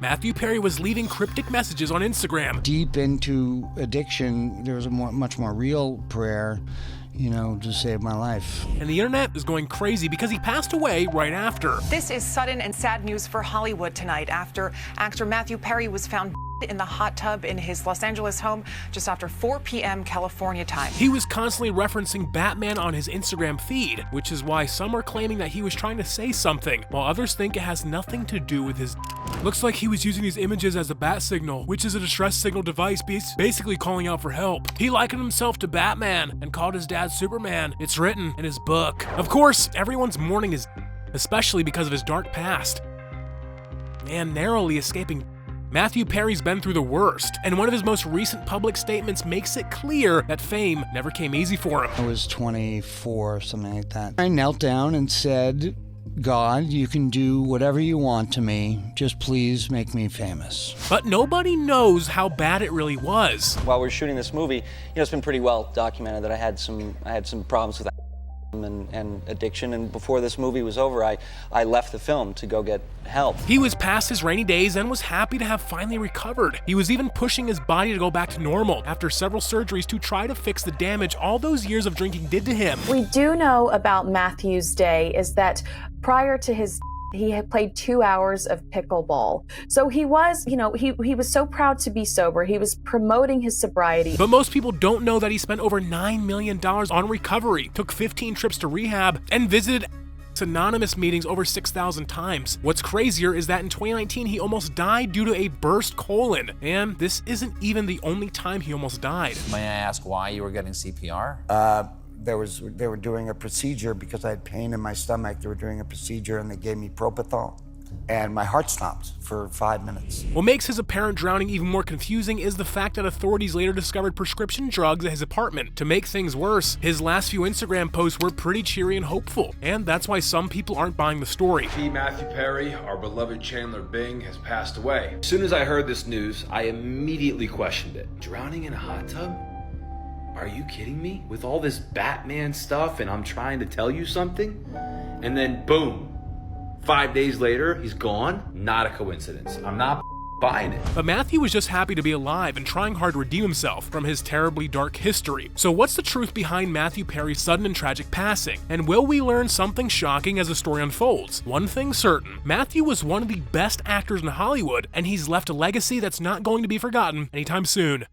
Matthew Perry was leaving cryptic messages on Instagram. Deep into addiction, there was a much more real prayer, to save my life. And the internet is going crazy because he passed away right after. This is sudden and sad news for Hollywood tonight after actor Matthew Perry was found in the hot tub in his Los Angeles home just after 4 p.m. California time. He was constantly referencing Batman on his Instagram feed, which is why some are claiming that he was trying to say something, while others think it has nothing to do with his Looks like he was using these images as a bat signal, which is a distress signal device basically calling out for help. He likened himself to Batman and called his dad Superman. It's written in his book. Of course, everyone's mourning his especially because of his dark past and narrowly escaping. Matthew Perry's been through the worst, and one of his most recent public statements makes it clear that fame never came easy for him. I was 24, something like that. I knelt down and said, God, you can do whatever you want to me, just please make me famous. But nobody knows how bad it really was. While we're shooting this movie, it's been pretty well documented that I had some problems with and addiction, and before this movie was over, I left the film to go get help. He was past his rainy days and was happy to have finally recovered. He was even pushing his body to go back to normal after several surgeries to try to fix the damage all those years of drinking did to him. We do know about Matthew's day is that prior to his he had played 2 hours of pickleball. So he was, he was so proud to be sober. He was promoting his sobriety. But most people don't know that he spent over $9 million on recovery, took 15 trips to rehab, and visited anonymous meetings over 6,000 times. What's crazier is that in 2019, he almost died due to a burst colon. And this isn't even the only time he almost died. May I ask why you were getting CPR? They were doing a procedure because I had pain in my stomach. They were doing a procedure and they gave me propofol, and my heart stopped for 5 minutes. What makes his apparent drowning even more confusing is the fact that authorities later discovered prescription drugs at his apartment. To make things worse, his last few Instagram posts were pretty cheery and hopeful, and that's why some people aren't buying the story. Matthew Perry, our beloved Chandler Bing, has passed away. As soon as I heard this news, I immediately questioned it. Drowning in a hot tub? Are you kidding me? With all this Batman stuff and I'm trying to tell you something? And then boom, 5 days later, he's gone? Not a coincidence. I'm not buying it. But Matthew was just happy to be alive and trying hard to redeem himself from his terribly dark history. So what's the truth behind Matthew Perry's sudden and tragic passing? And will we learn something shocking as the story unfolds? One thing's certain, Matthew was one of the best actors in Hollywood, and he's left a legacy that's not going to be forgotten anytime soon.